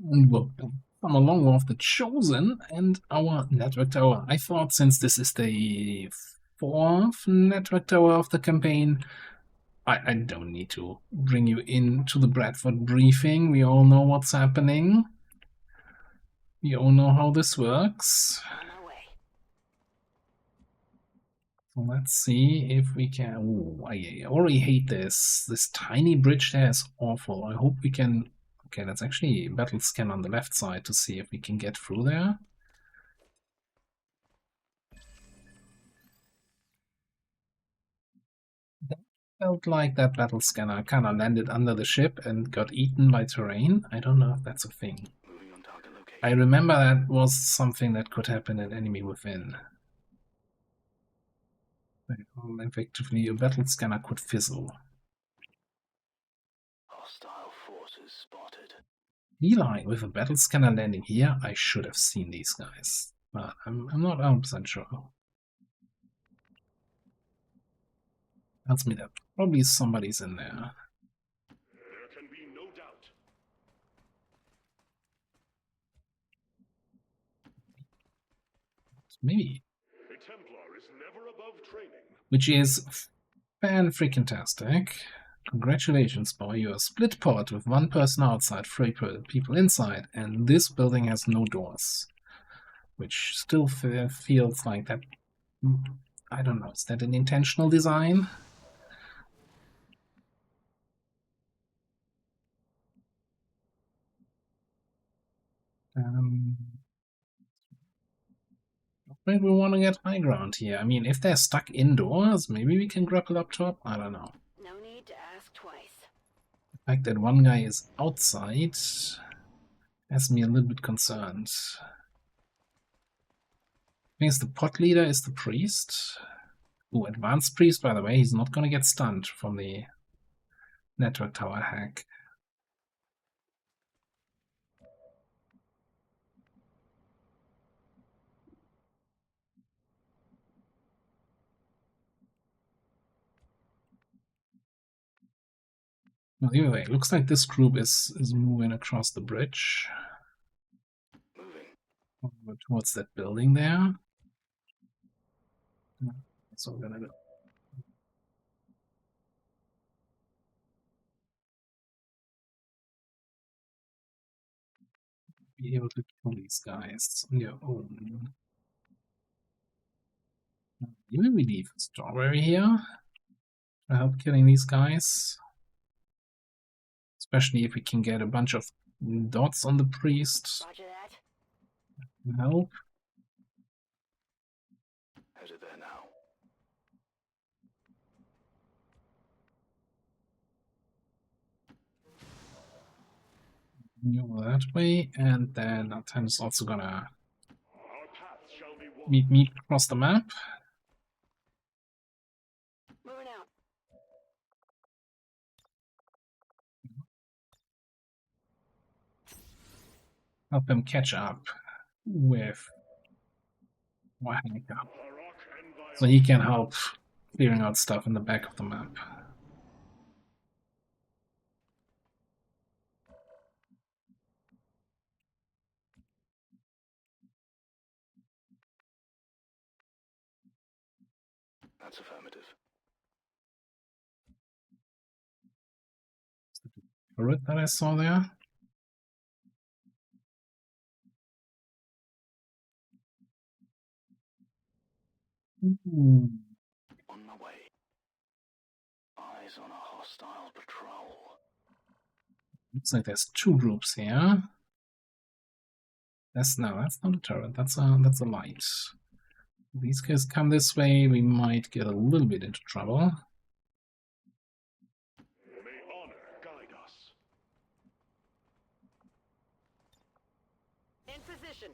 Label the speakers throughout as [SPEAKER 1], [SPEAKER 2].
[SPEAKER 1] And we'll come along with the Chosen and our network tower. I thought since this is the 4th network tower of the campaign, I don't need to bring you into the Bradford briefing. We all know what's happening. We all know how this works. So let's see if we can... Ooh, I already hate this. This tiny bridge there is awful. I hope we can... Okay, let's actually battle scan on the left side to see if we can get through there. That felt like that battle scanner kind of landed under the ship and got eaten by terrain. I don't know if that's a thing. I remember that was something that could happen in Enemy Within. Effectively, a battle scanner could fizzle.
[SPEAKER 2] Hostile forces spotted.
[SPEAKER 1] Eli, with a battle scanner landing here, I should have seen these guys. But I'm not 100% sure. Tells me that probably somebody's in there.
[SPEAKER 3] There can be no doubt.
[SPEAKER 1] Maybe.
[SPEAKER 3] A Templar is never above training.
[SPEAKER 1] Which is fan-freaking-tastic. Congratulations, boy, you're a split pod with one person outside, 3 people inside, and this building has no doors. Which still feels like that... I don't know, is that an intentional design? Maybe we want to get high ground here. I mean, if they're stuck indoors, maybe we can grapple up top. I don't know.
[SPEAKER 2] No need to ask twice.
[SPEAKER 1] The fact that one guy is outside has me a little bit concerned. I think the pod leader is the priest. Ooh, advanced priest, by the way. He's not going to get stunned from the network tower hack. Well, anyway, looks like this group is moving across the bridge. Over towards that building there. That's what we're gonna do. Be able to kill these guys on your own. Even we leave Strawberry here to help killing these guys. Especially if we can get a bunch of dots on the priest.
[SPEAKER 2] Roger that.
[SPEAKER 1] Help.
[SPEAKER 2] Headed there now.
[SPEAKER 1] Go that way, and then our time is also gonna meet me across the map.
[SPEAKER 2] Moving out.
[SPEAKER 1] Help him catch up with Wahanika. So he can help clearing out stuff in the back of the map.
[SPEAKER 2] That's affirmative.
[SPEAKER 1] Turret that I saw there. Ooh.
[SPEAKER 2] On my way. Eyes on a hostile patrol.
[SPEAKER 1] Looks like there's 2 groups here. That's not a turret. That's a light. If these guys come this way, we might get a little bit into trouble.
[SPEAKER 3] May honor guide us.
[SPEAKER 2] In position.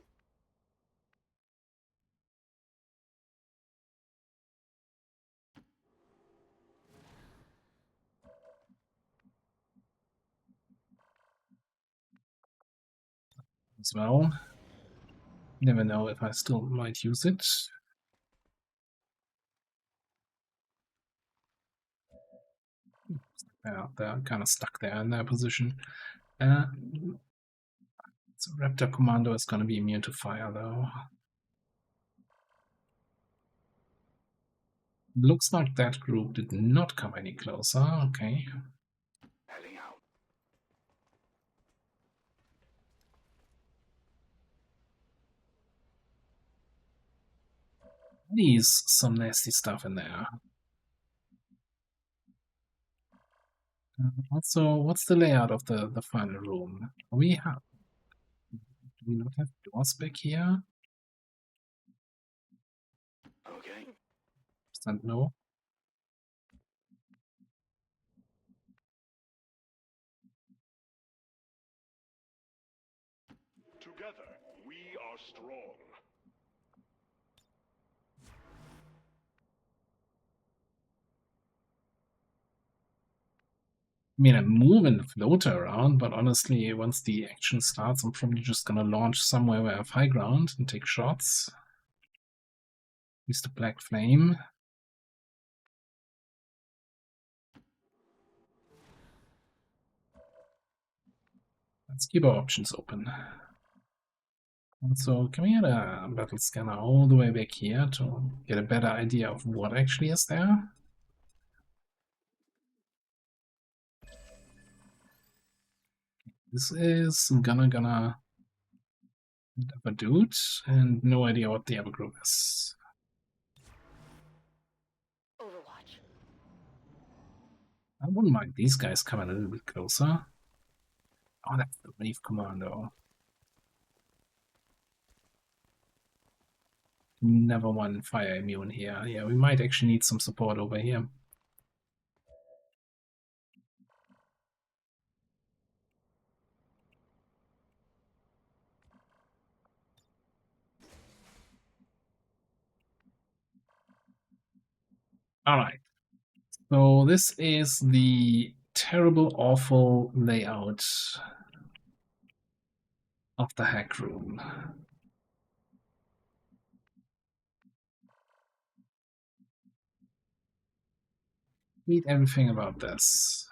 [SPEAKER 1] As well. Never know if I still might use it. Yeah, they're kind of stuck there in their position. So Raptor Commando is going to be immune to fire, though. Looks like that group did not come any closer. Okay.
[SPEAKER 2] Heading out.
[SPEAKER 1] There's some nasty stuff in there. Also, what's the layout of the final room? Do we not have doors back here?
[SPEAKER 2] Okay.
[SPEAKER 1] Percent no.
[SPEAKER 3] Together, we are strong.
[SPEAKER 1] I mean, I'm moving the floater around, but honestly, once the action starts, I'm probably just gonna launch somewhere where I have high ground and take shots. Use the black flame. Let's keep our options open. Also, can we get a battle scanner all the way back here to get a better idea of what actually is there? This is gonna have a dude and no idea what the other group is.
[SPEAKER 4] Overwatch.
[SPEAKER 1] I wouldn't mind these guys coming a little bit closer. Oh, that's the Wave Commando. Never one fire immune here. Yeah, we might actually need some support over here. Alright. So this is the terrible, awful layout of the hack room. Read everything about this.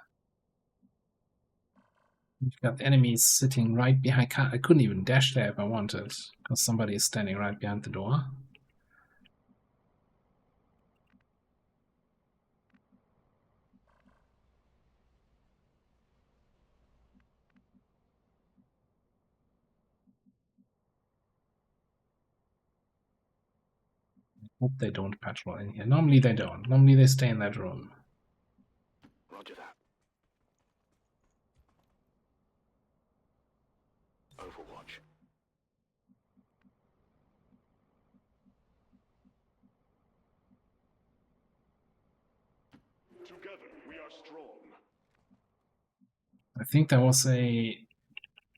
[SPEAKER 1] We've got enemies sitting right behind. I couldn't even dash there if I wanted, because somebody is standing right behind the door. Hope they don't patrol in here. Normally they don't. Normally they stay in that room.
[SPEAKER 2] Roger that. Overwatch.
[SPEAKER 3] Together, we are strong.
[SPEAKER 1] I think there was a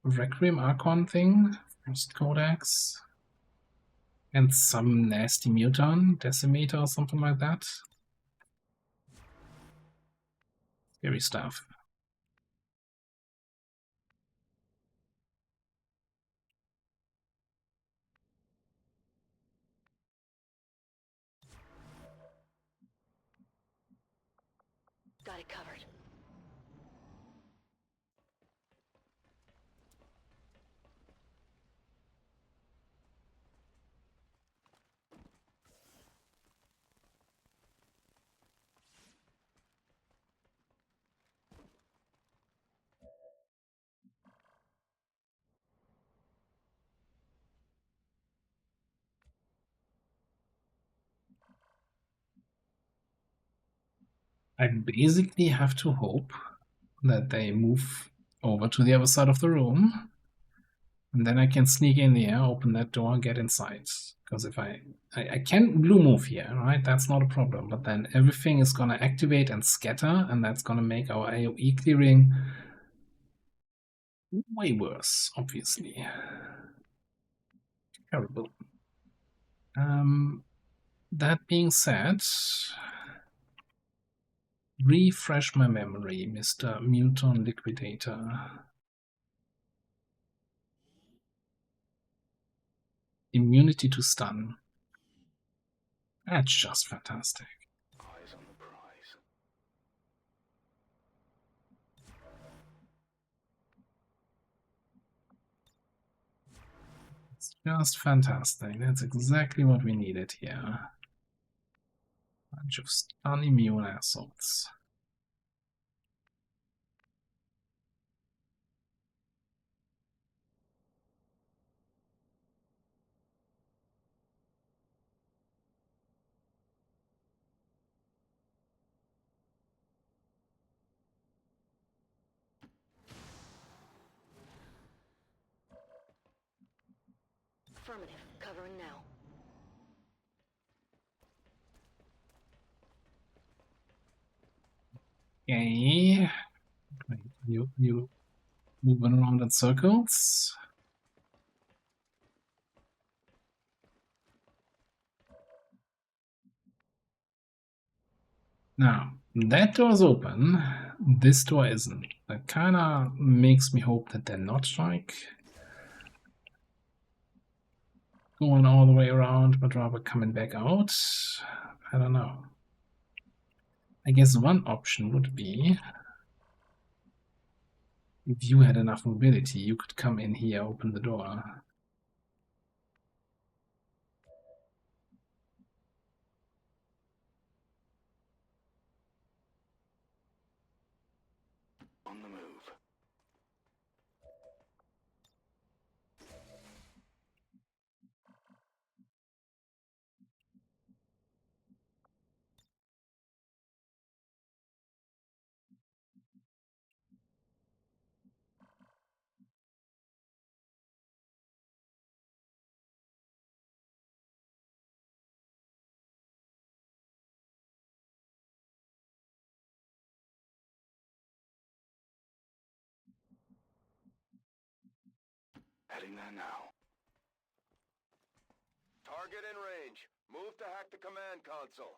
[SPEAKER 1] Requiem Archon thing, First Codex, and some nasty mutant, Decimator or something like that. Scary stuff.
[SPEAKER 4] Got it covered.
[SPEAKER 1] I basically have to hope that they move over to the other side of the room. And then I can sneak in there, open that door, and get inside. Because if I can blue move here, right? That's not a problem. But then everything is going to activate and scatter, and that's going to make our AoE clearing way worse, obviously. Terrible. That being said, refresh my memory, Mr. Muton Liquidator. Immunity to stun. That's just fantastic.
[SPEAKER 2] Eyes on the prize.
[SPEAKER 1] Just fantastic. That's exactly what we needed here. Bunch of stun immune assholes.
[SPEAKER 4] Affirmative. Covering now.
[SPEAKER 1] Okay. You moving around in circles. Now, that door's open. This door isn't. That kinda makes me hope that they're not like going all the way around, but rather coming back out. I don't know. I guess one option would be if you had enough mobility, you could come in here, open the door.
[SPEAKER 2] On the move. Heading there now.
[SPEAKER 5] Target in range. Move to hack the command console.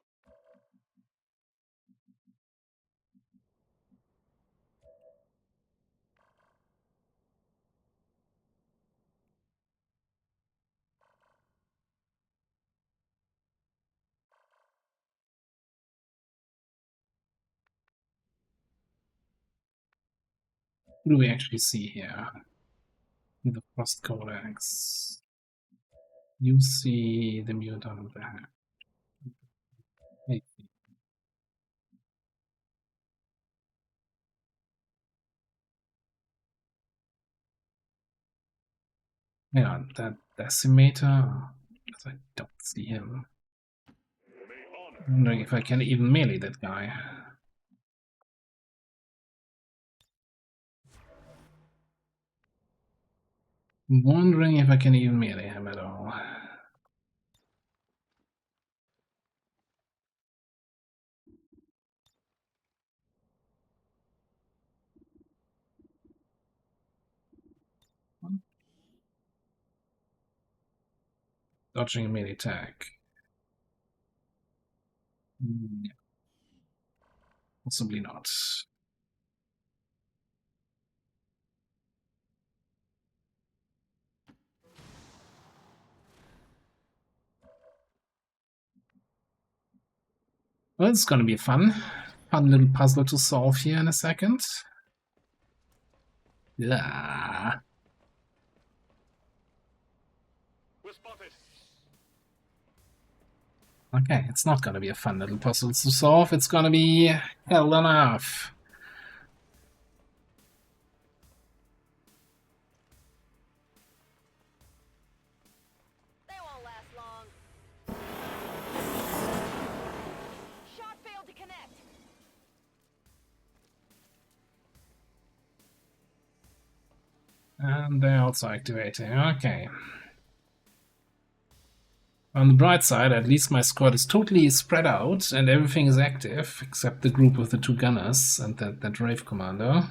[SPEAKER 1] What do we actually see here? The Frost Codex. You see the mutant there. Maybe. Yeah, that Decimator. I don't see him.
[SPEAKER 3] May honor.
[SPEAKER 1] Wondering if I can even melee that guy. Wondering if I can even melee him at all. Dodging a melee attack. Yeah. Possibly not. Well, it's gonna be a fun little puzzle to solve here in a second. Yeah.
[SPEAKER 3] We're spotted.
[SPEAKER 1] Okay, it's not gonna be a fun little puzzle to solve. It's gonna be hell enough.
[SPEAKER 4] They won't last long. Shot failed to connect.
[SPEAKER 1] And they're also activating. Okay. On the bright side, at least my squad is totally spread out and everything is active, except the group with the two gunners and that Rave Commando.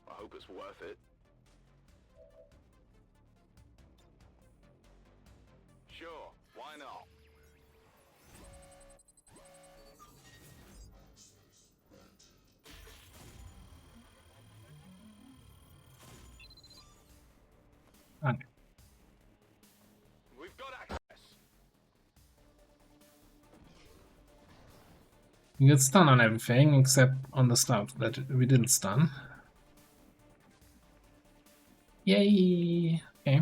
[SPEAKER 5] I hope it's worth it. Sure, why not?
[SPEAKER 1] We got stun on everything except on the stuff that we didn't stun. Yay! Okay.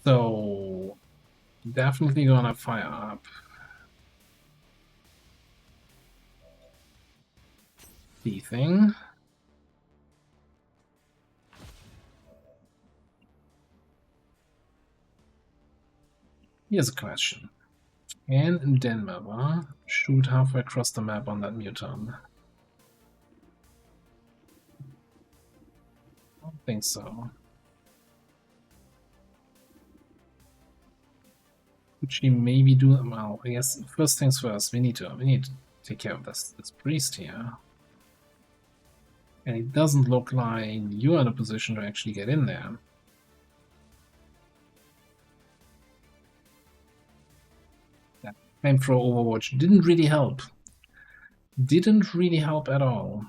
[SPEAKER 1] So, definitely gonna fire up the thing. Here's a question. Can DerAva shoot halfway across the map on that muton? I don't think so. Could she maybe do? Well, I guess first things first. We need to take care of this priest here. And it doesn't look like you're in a position to actually get in there. That flamethrower Overwatch didn't really help. Didn't really help at all.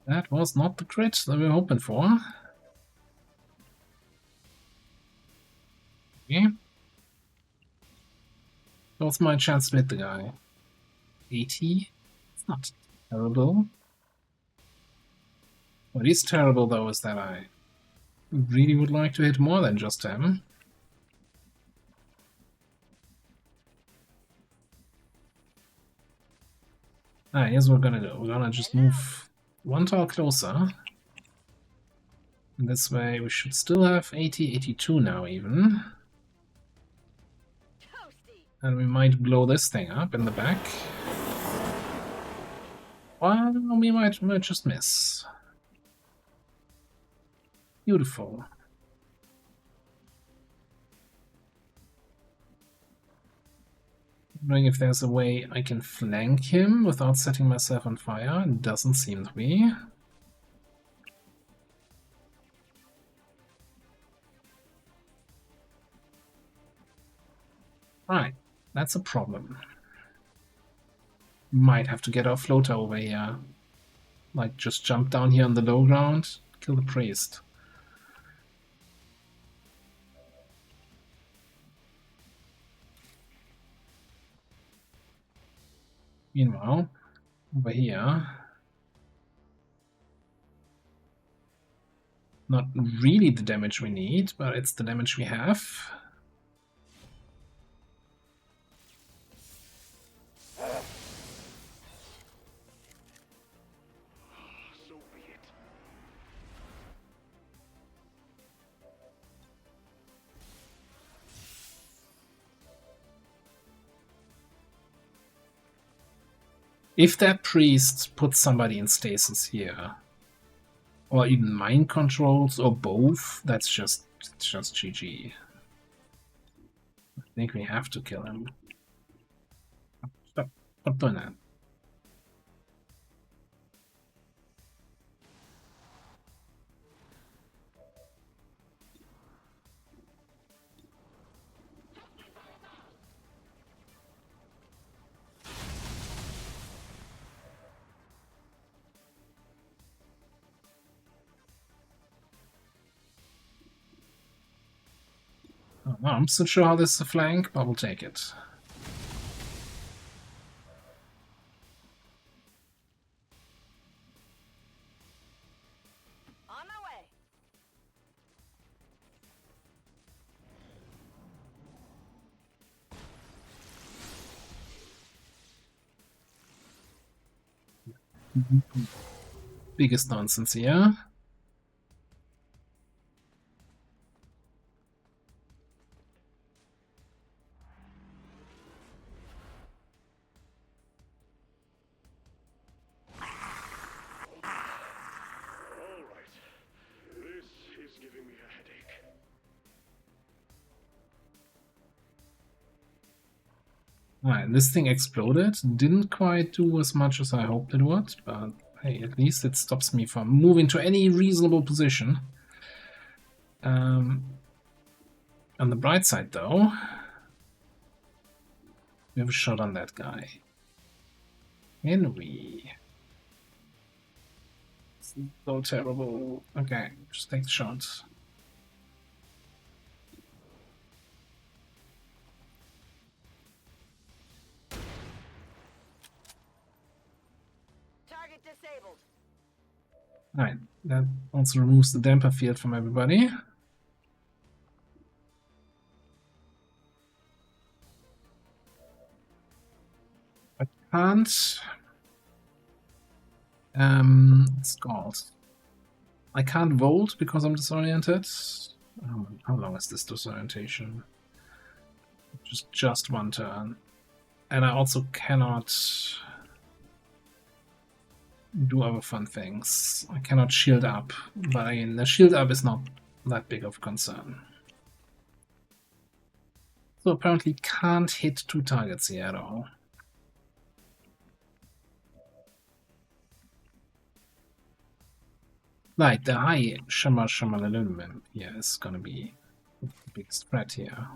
[SPEAKER 1] That was not the crit that we were hoping for. Okay. What's my chance to hit the guy? 80? It's not terrible. What is terrible though is that I really would like to hit more than just him. Alright, here's what we're gonna do. We're gonna just move one tile closer. And this way we should still have 80, 82 now even. And we might blow this thing up in the back. Well, we might just miss. Beautiful. I'm wondering if there's a way I can flank him without setting myself on fire. It doesn't seem to be. Right, that's a problem. Might have to get our floater over here. Like, just jump down here on the low ground, kill the priest. Meanwhile, over here, not really the damage we need, but it's the damage we have.
[SPEAKER 3] So be it.
[SPEAKER 1] If that priest puts somebody in stasis here, or even mind controls, or both, that's just GG. I think we have to kill him. Stop doing that. I'm still sure how this is a flank, but we'll take it.
[SPEAKER 4] On my way.
[SPEAKER 1] Biggest nonsense here. Alright, this thing exploded. Didn't quite do as much as I hoped it would, but hey, at least it stops me from moving to any reasonable position. On the bright side, though, we have a shot on that guy. Can we? It's so terrible. Okay, just take the shot.
[SPEAKER 4] Target disabled.
[SPEAKER 1] Alright, that also removes the damper field from everybody. I can't. It's called. I can't volt because I'm disoriented. How long is this disorientation? Just one turn. And I also cannot do other fun things. I cannot shield up, but again, the shield up is not that big of a concern. So apparently can't hit 2 targets here at all. Like the high Shamalalumim here is gonna be the biggest threat here.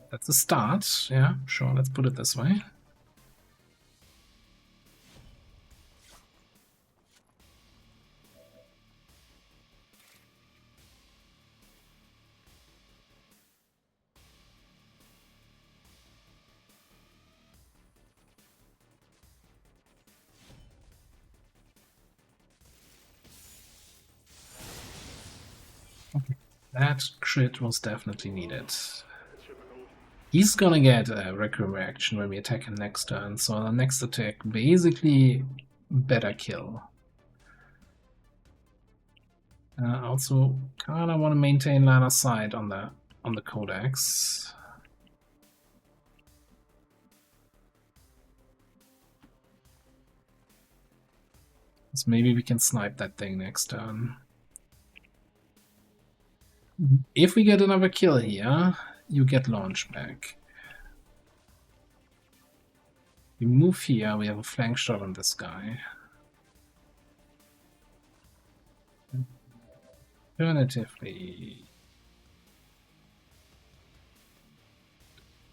[SPEAKER 1] That's a start, yeah, sure, let's put it this way. Okay, that crit was definitely needed. He's gonna get a Requiem reaction when we attack him next turn, so the next attack basically better kill. Also, kinda want to maintain line of sight on the Codex. So maybe we can snipe that thing next turn. If we get another kill here, you get launch back. We move here, we have a flank shot on this guy. Alternatively,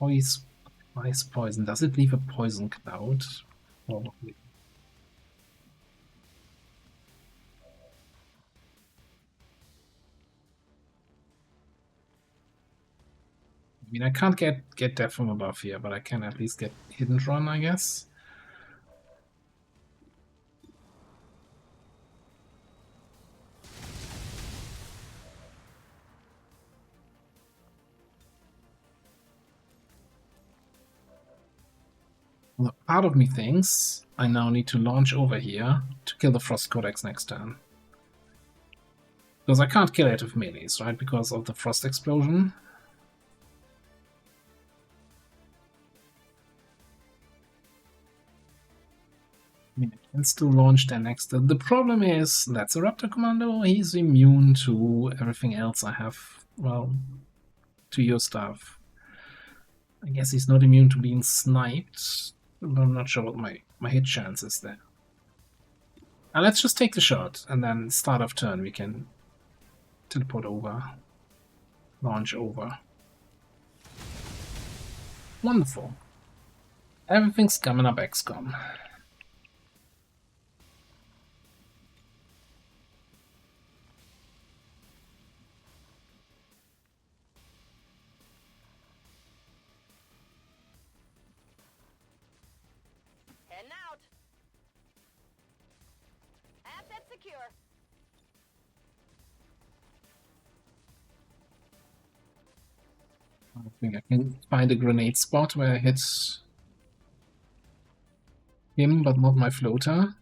[SPEAKER 1] ice poison. Does it leave a poison cloud? Probably. I mean, I can't get death from above here, but I can at least get hidden run, I guess. Well, part of me thinks I now need to launch over here to kill the Frost Codex next turn. Because I can't kill it with melees, right? Because of the Frost Explosion. I mean, I can still launch there next turn. The problem is, that's a Raptor Commando. He's immune to everything else I have, well, to your stuff. I guess he's not immune to being sniped. But I'm not sure what my hit chance is there. Now let's just take the shot, and then start of turn we can teleport over, launch over. Wonderful. Everything's coming up XCOM.
[SPEAKER 4] Heading out. Asset secure.
[SPEAKER 1] I think I can find a grenade spot where I hit him, but not my floater.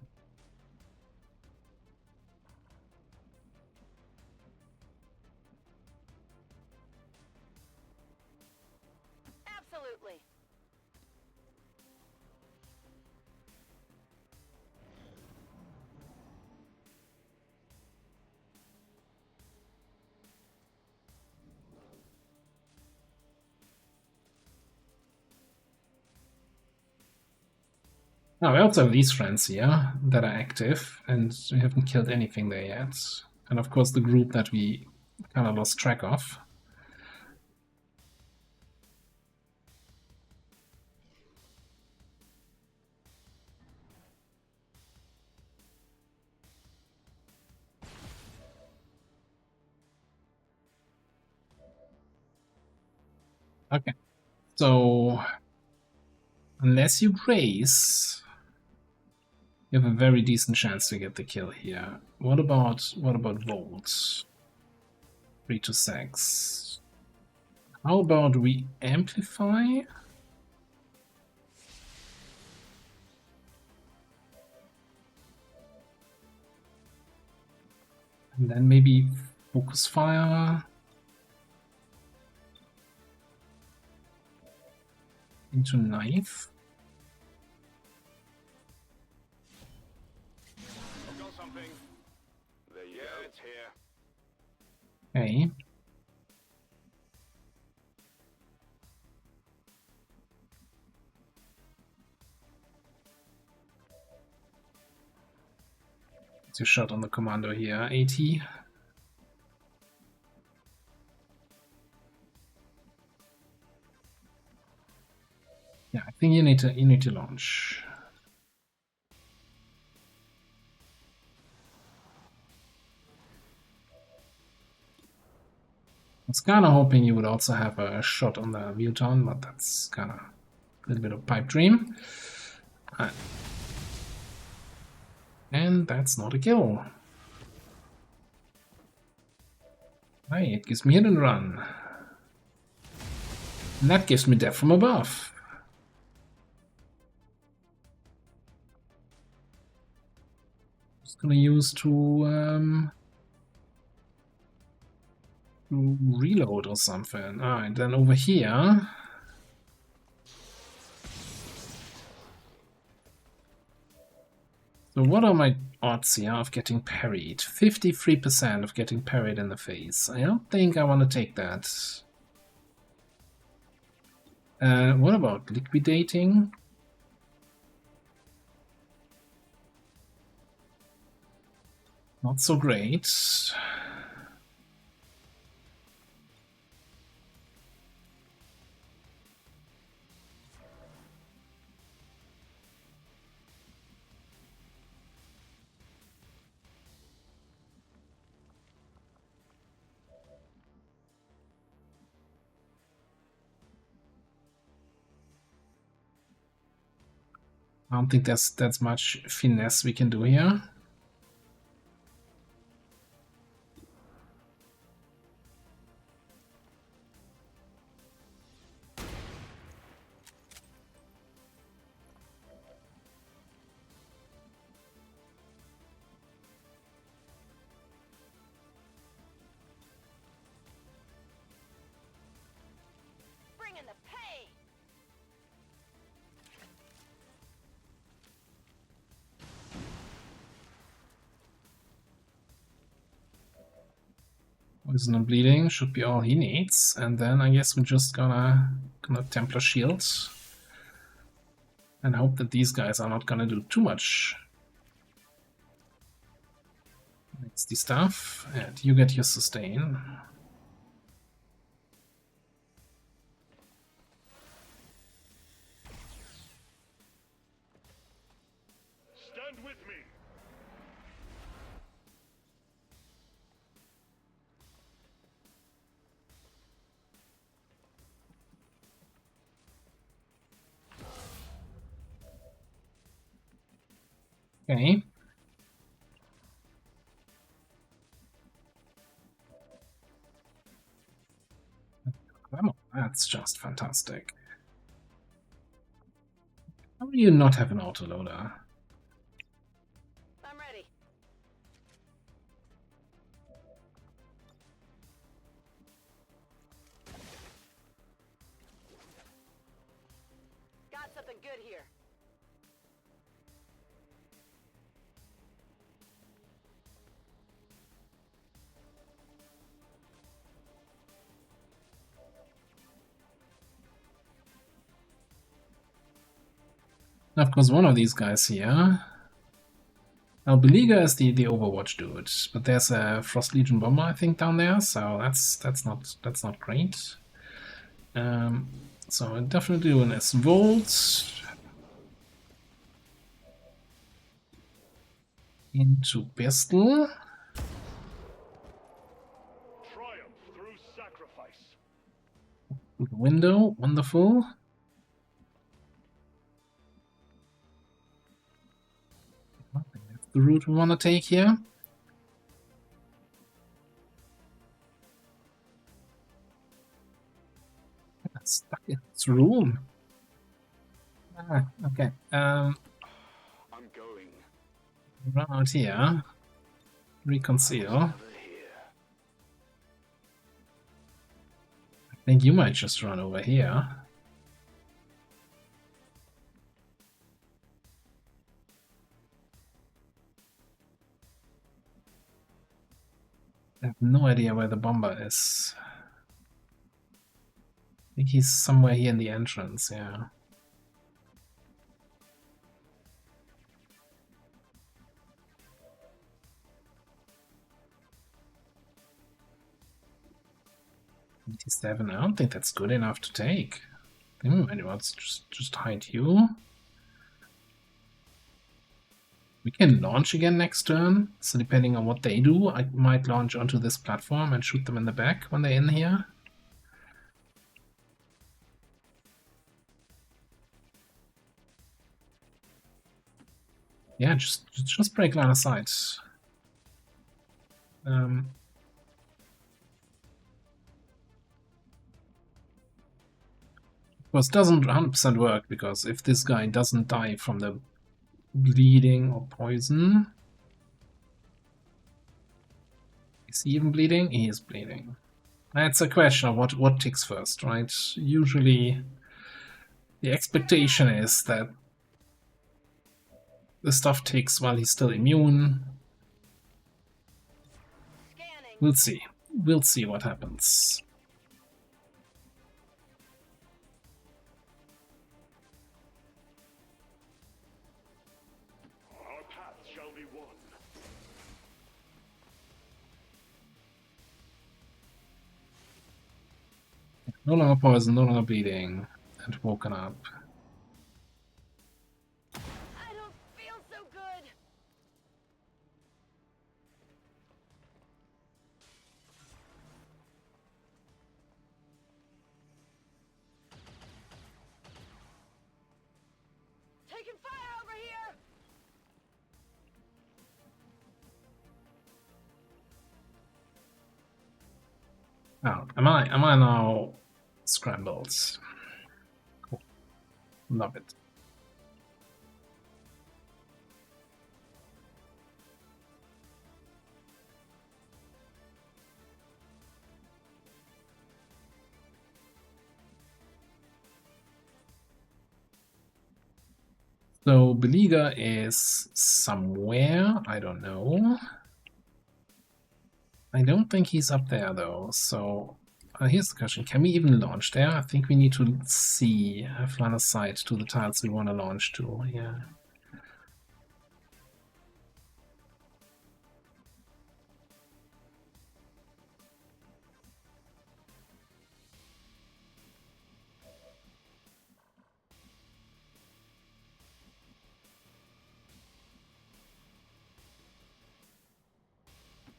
[SPEAKER 4] Absolutely.
[SPEAKER 1] Oh, we also have these friends here that are active, and we haven't killed anything there yet. And of course the group that we kind of lost track of. Okay, so unless you raise, you have a very decent chance to get the kill here. What about Volt? 3 to 6. How about we amplify? And then maybe focus fire into knife.
[SPEAKER 5] I've got something. There you go. It's here.
[SPEAKER 1] Okay. It's a shot on the commando here, 80. Yeah, I think you need to launch. I was kind of hoping you would also have a shot on the Wheelton, but that's kind of a little bit of pipe dream. And that's not a kill. Hey, it gives me hit and run. And that gives me death from above. Just gonna use to reload or something. Alright, then over here. So what are my odds here of getting parried? 53% of getting parried in the face. I don't think I want to take that. What about liquidating? Not so great. I don't think that's much finesse we can do here.
[SPEAKER 4] Bringing the pain.
[SPEAKER 1] Poison and bleeding should be all he needs, and then I guess we're just gonna Templar Shield and hope that these guys are not gonna do too much. It's the stuff, and you get your sustain.
[SPEAKER 3] Stand with me.
[SPEAKER 1] Okay. That's just fantastic. How do you not have an autoloader?
[SPEAKER 4] I'm ready. Got something good here.
[SPEAKER 1] Of course, one of these guys here. Now, Beleaguer is the Overwatch dude, but there's a Frost Legion bomber, I think, down there, so that's not great. So I'll definitely do an S-Volt into pistol.
[SPEAKER 3] Triumph through sacrifice.
[SPEAKER 1] Window, wonderful. That's the route we want to take here. Stuck in this room. Ah, okay.
[SPEAKER 5] I'm going.
[SPEAKER 1] Run out here. Reconceal.
[SPEAKER 5] Over here.
[SPEAKER 1] I think you might just run over here. I have no idea where the bomber is. I think he's somewhere here in the entrance, yeah. I don't think that's good enough to take. I think we might want to just hide you. We can launch again next turn, so depending on what they do, I might launch onto this platform and shoot them in the back when they're in here. Yeah, just break line of sight. Of course, it doesn't 100% work, because if this guy doesn't die from the bleeding or poison... Is he even bleeding? He is bleeding. That's a question of what ticks first, right? Usually the expectation is that the stuff ticks while he's still immune.
[SPEAKER 4] Scanning.
[SPEAKER 1] We'll see. We'll see what happens.
[SPEAKER 3] Our paths shall be one.
[SPEAKER 1] No longer poison, no longer bleeding, and woken up.
[SPEAKER 4] I don't feel so good. Taking fire over here.
[SPEAKER 1] Oh, am I now scrambled? Cool. Love it. So Beleaguer is somewhere, I don't know. I don't think he's up there though, so here's the question, can we even launch there? I think we need to see, have line of sight to the tiles we want to launch to, yeah.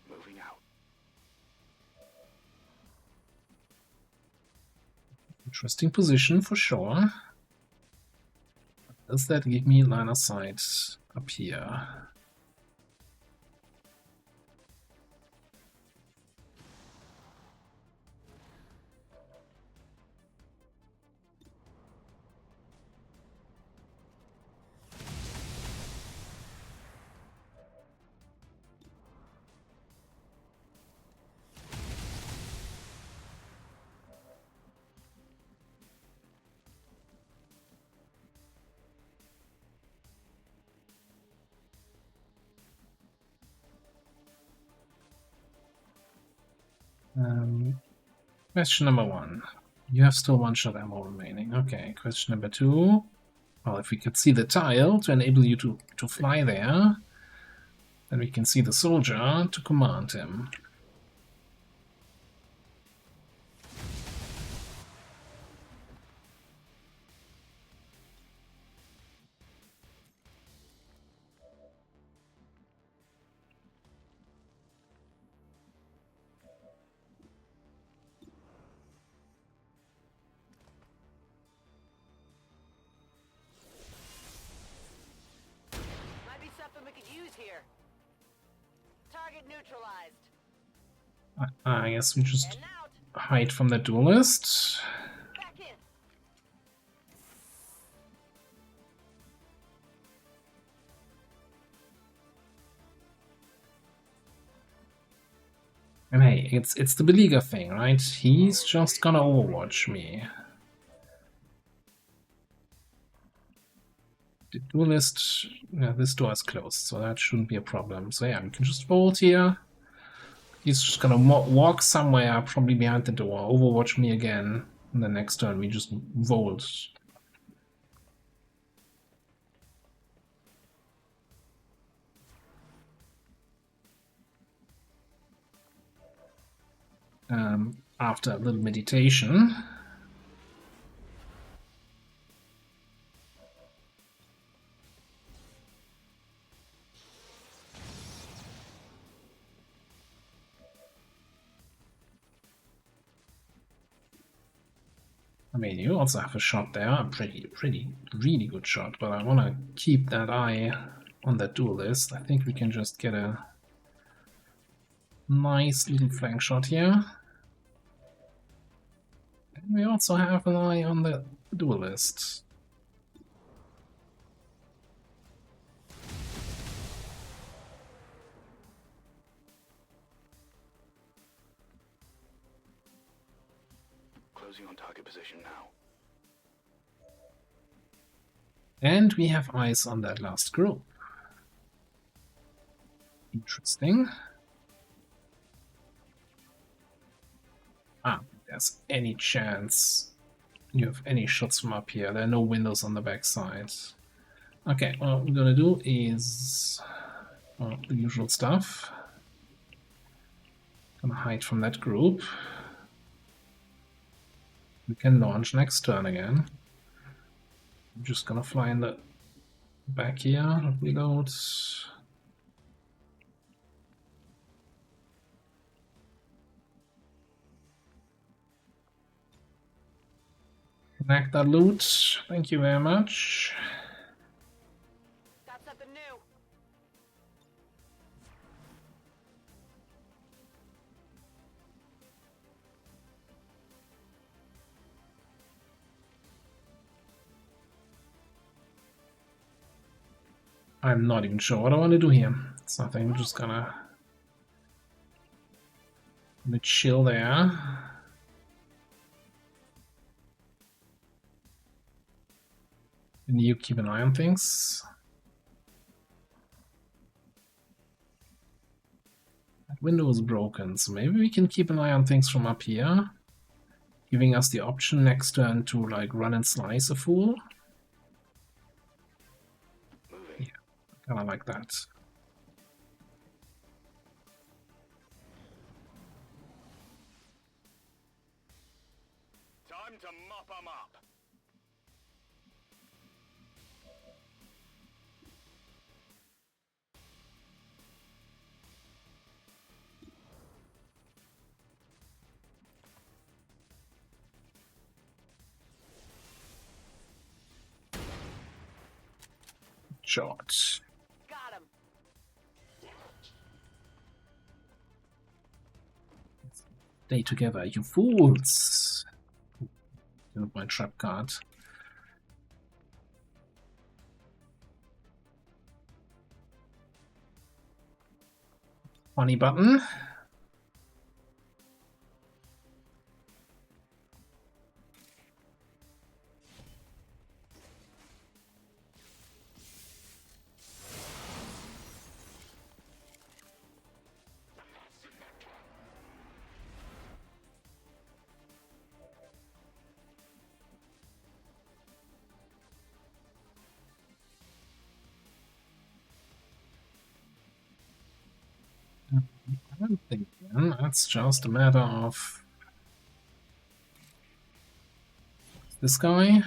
[SPEAKER 5] Moving out.
[SPEAKER 1] Interesting position for sure. Does that give me line of sight up here? Question number 1. You have still 1-shot ammo remaining. Okay, question number 2. Well, if we could see the tile to enable you to fly there, then we can see the soldier to command him.
[SPEAKER 4] Might be something we could use here. Target neutralized.
[SPEAKER 1] I guess we just
[SPEAKER 4] Heading out.
[SPEAKER 1] hide from the duelist.
[SPEAKER 4] Back in.
[SPEAKER 1] And hey, it's the beleaguer thing, right? He's just gonna overwatch me. The duelist, yeah, this door is closed, so that shouldn't be a problem. So yeah, we can just vault here. He's just gonna walk somewhere, probably behind the door, overwatch me again. And the next turn we just vault. After a little meditation. I mean, you also have a shot there, a really good shot, but I want to keep that eye on that duelist. I think we can just get a nice little flank shot here. And we also have an eye on the duelist.
[SPEAKER 2] Closing on target position now.
[SPEAKER 1] And we have eyes on that last group. Interesting. Ah, if there's any chance you have any shots from up here. There are no windows on the backside. Okay, what we're gonna do is the usual stuff. Gonna hide from that group. We can launch next turn again. I'm just gonna fly in the back here, reload. Connect that loot. Thank you very much.
[SPEAKER 4] Got something new.
[SPEAKER 1] I'm not even sure what I want to do here. It's nothing. I'm just gonna chill there. And you keep an eye on things. That window is broken, so maybe we can keep an eye on things from up here, giving us the option next turn to like run and slice a fool.
[SPEAKER 2] Moving.
[SPEAKER 1] Kind of like that.
[SPEAKER 3] Time to mop 'em up.
[SPEAKER 1] Shot.
[SPEAKER 4] Got him.
[SPEAKER 1] Stay together, you fools! With my trap card. Funny button. I don't think it's just a matter of this guy.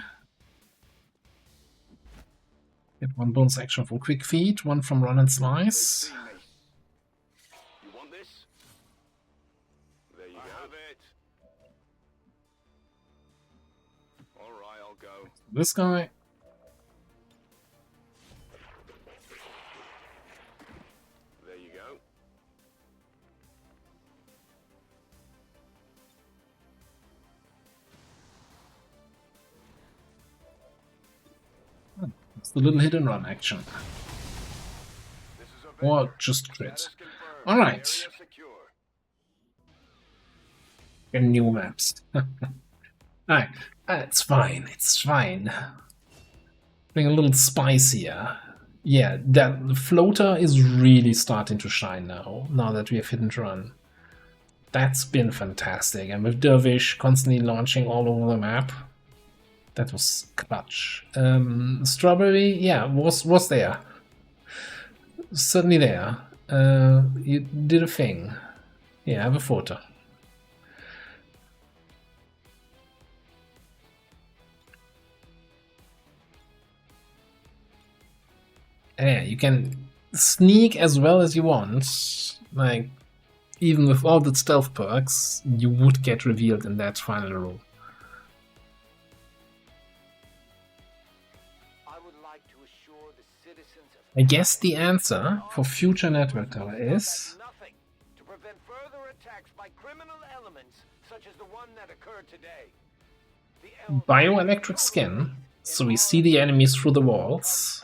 [SPEAKER 1] Get one bonus action from Quick Feet, one from Run and
[SPEAKER 5] They've
[SPEAKER 1] Slice.
[SPEAKER 5] seen me. You want this? There you go. Have it. All right, I'll go.
[SPEAKER 1] This guy.
[SPEAKER 5] There you go.
[SPEAKER 1] It's the little hit and run action.
[SPEAKER 5] This is a
[SPEAKER 1] Or
[SPEAKER 5] vendor.
[SPEAKER 1] just crit.
[SPEAKER 5] Status confirmed.
[SPEAKER 1] Alright.
[SPEAKER 5] Area secure.
[SPEAKER 1] And new maps. Alright. It's fine. It's fine. Being a little spicier. Yeah, the floater is really starting to shine now that we have hit and run. That's been fantastic. And with Dervish constantly launching all over the map, that was clutch. Strawberry, yeah, was there. Certainly there. You did a thing. Yeah, I have a photo. Yeah, you can sneak as well as you want. Like, even with all the stealth perks, you would get revealed in that final room.
[SPEAKER 4] I would like to assure the citizens of
[SPEAKER 1] I guess the answer for future network tower is
[SPEAKER 4] nothing to prevent further attacks by criminal elements such as the one that occurred today. The
[SPEAKER 1] bioelectric skin, so we see the enemies through the walls,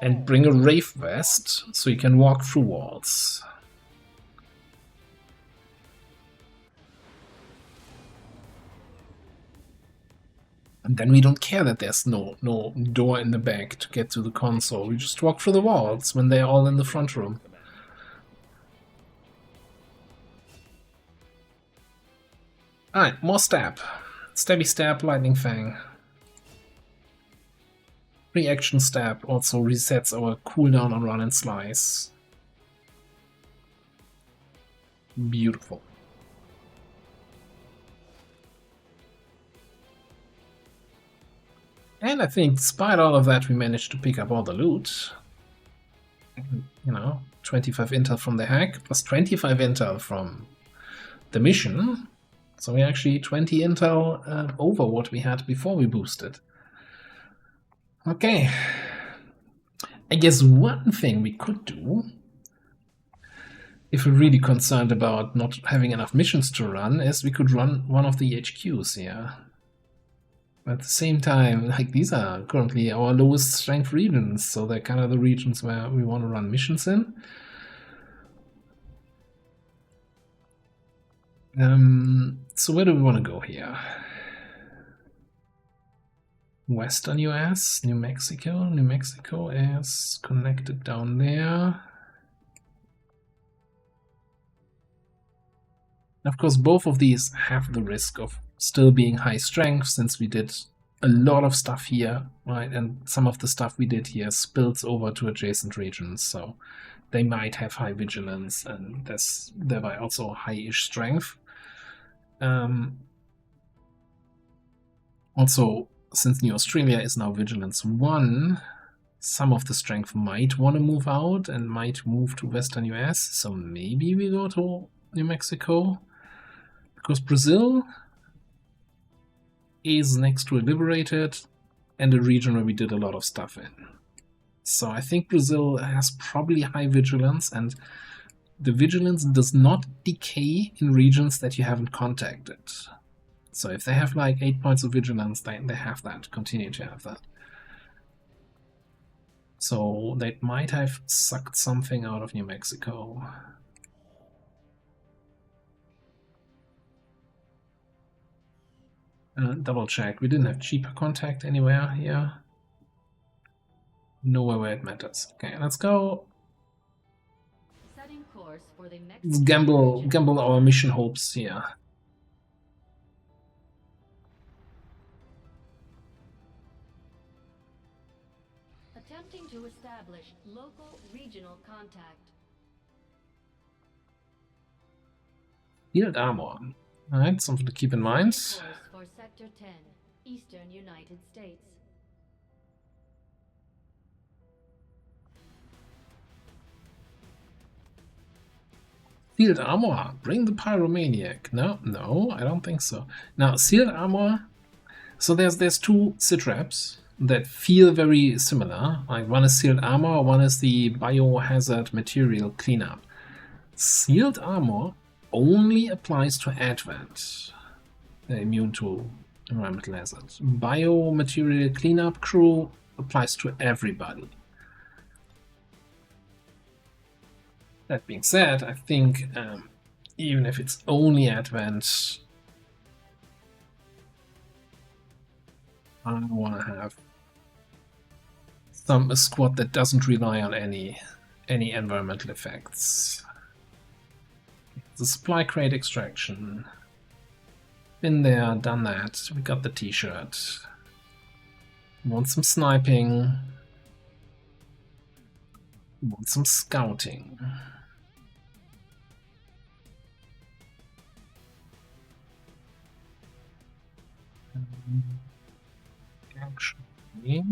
[SPEAKER 1] and bring a Wraith Vest, so you can walk through walls. And then we don't care that there's no door in the back to get to the console. We just walk through the walls when they're all in the front room. Alright, more stab. Stabby stab, lightning fang. Reaction stab also resets our cooldown on run and slice. Beautiful. And I think despite all of that we managed to pick up all the loot. You know, 25 intel from the hack plus 25 intel from the mission. So we actually 20 intel over what we had before we boosted. Okay. I guess one thing we could do, if we're really concerned about not having enough missions to run, is we could run one of the HQs here. But at the same time, like, these are currently our lowest strength regions, so they're kind of the regions where we want to run missions in. So where do we want to go here? Western US, New Mexico. New Mexico is connected down there. Of course, both of these have the risk of still being high strength, since we did a lot of stuff here, right? And some of the stuff we did here spills over to adjacent regions, so they might have high vigilance and thereby also high-ish strength. Also, since New Australia is now Vigilance 1, some of the strength might want to move out and might move to Western US, so maybe we go to New Mexico. Because Brazil is next to a Liberated and a region where we did a lot of stuff in. So I think Brazil has probably high vigilance, and the vigilance does not decay in regions that you haven't contacted. So if they have like 8 points of vigilance, they have that, continue to have that. So they might have sucked something out of New Mexico. Double check, we didn't have cheaper contact anywhere here. Nowhere where it matters. Okay, let's go.
[SPEAKER 6] Setting course for the next
[SPEAKER 1] Let's gamble our mission hopes here.
[SPEAKER 6] Attempting to establish local regional contact.
[SPEAKER 1] Field armor. Alright, something to keep in mind.
[SPEAKER 6] Course for Sector 10, Eastern United States.
[SPEAKER 1] Sealed armor, bring the pyromaniac. No, I don't think so. Now, sealed armor. So there's two sitraps that feel very similar. Like one is sealed armor, one is the biohazard material cleanup. Sealed armor only applies to Advent. They're immune to environmental hazards. Biomaterial cleanup crew applies to everybody. That being said, I think even if it's only Advent, I want to have a squad that doesn't rely on any environmental effects. The supply crate extraction. Been there, done that. We got the t-shirt. Want some sniping. Want some scouting. Actually, I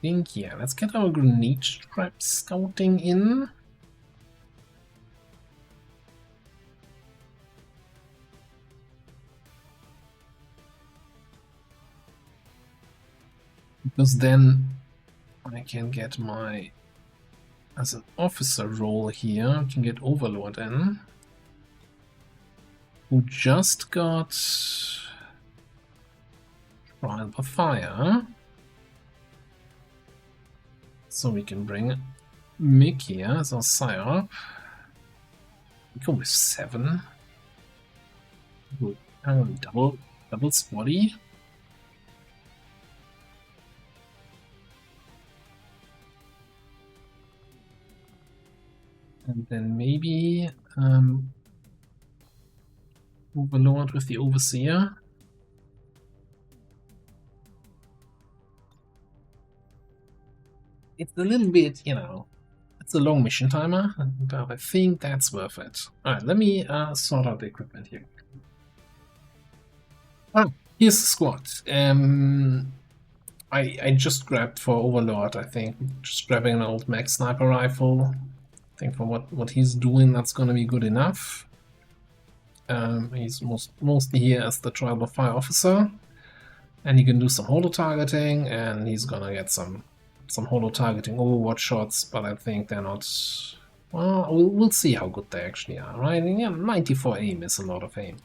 [SPEAKER 1] think, yeah, let's get our grenade strap scouting in. Because then I can get my, as an officer role here, I can get Overlord in, who just got trial by fire. So we can bring Mick here as our psyop. We go with 7. Good. Double spotty. And then maybe Overlord with the Overseer. It's a little bit, you know, it's a long mission timer, but I think that's worth it. Alright, let me sort out the equipment here. Ah, here's the squad. I just grabbed for Overlord, I think. Just grabbing an old Max sniper rifle. I think for what he's doing, that's gonna be good enough. He's mostly here as the trial by fire officer. And he can do some holo targeting, and he's gonna get some holo targeting Overwatch shots, but I think they're not... Well, we'll see how good they actually are, right? And yeah, 94 aim is a lot of aim.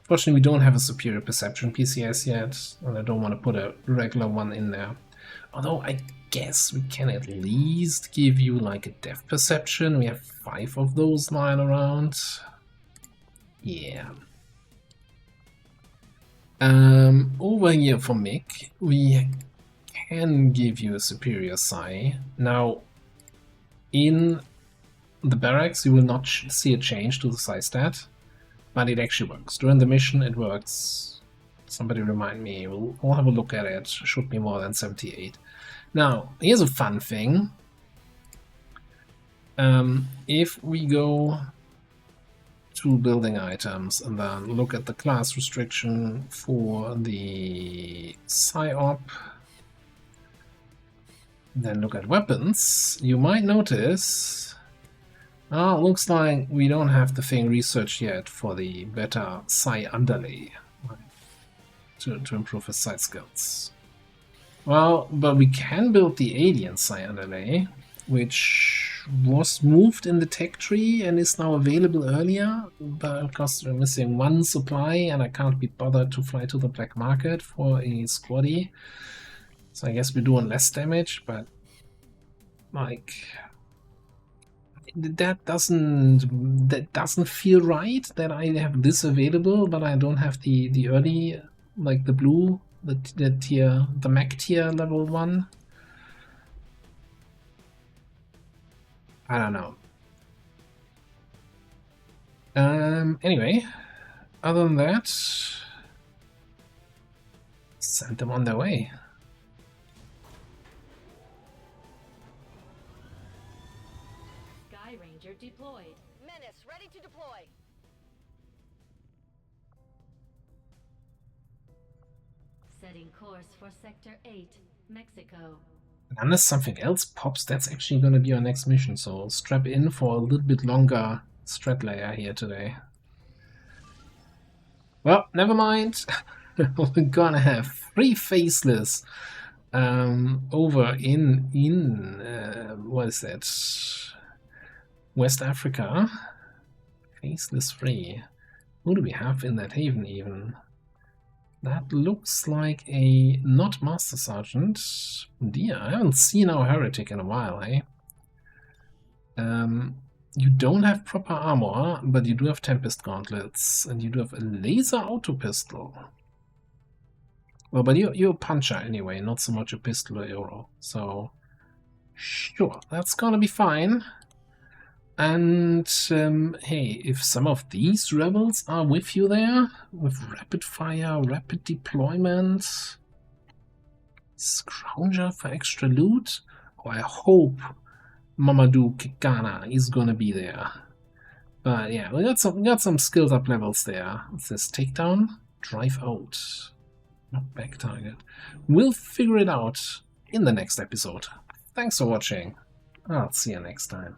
[SPEAKER 1] Fortunately, we don't have a superior perception PCS yet, and I don't want to put a regular one in there. Although I guess we can at least give you like a depth perception. We have 5 of those lying around. Yeah. Over here for Mick, we can give you a superior psi. Now, in the barracks, you will not see a change to the psi stat, but it actually works. During the mission, it works. Somebody remind me, we'll have a look at it. Should be more than 78. Now, here's a fun thing. If we go to building items and then look at the class restriction for the PsyOp, then look at weapons, you might notice, looks like we don't have the thing researched yet for the better Psi underlay, right, to improve his side skills. Well, but we can build the alien Psi underlay, which was moved in the tech tree and is now available earlier, but because we're missing 1 supply and I can't be bothered to fly to the black market for a squaddy. So I guess we're doing less damage, but like that doesn't feel right that I have this available, but I don't have the early, like the blue, the tier, the Mac tier level 1. I don't know. Anyway, other than that, send them on their way.
[SPEAKER 6] Sky Ranger deployed.
[SPEAKER 7] Menace, ready to deploy.
[SPEAKER 6] Setting course for Sector 8, Mexico.
[SPEAKER 1] Unless something else pops, that's actually going to be our next mission, so strap in for a little bit longer strat layer here today. Well, never mind. We're gonna have 3 faceless over in what is that? West Africa. Faceless 3. Who do we have in that haven even? That looks like a not Master Sergeant. Dear, I haven't seen our Heretic in a while, eh? You don't have proper armor, but you do have Tempest Gauntlets, and you do have a laser auto pistol. Well, but you're a puncher anyway, not so much a pistol or arrow. So, sure, that's gonna be fine. And, hey, if some of these rebels are with you there, with rapid fire, rapid deployment, Scrounger for extra loot, oh, I hope Mamadou Kikana is gonna be there. But yeah, we got some skilled up levels there. It says takedown, drive out, not back target. We'll figure it out in the next episode. Thanks for watching. I'll see you next time.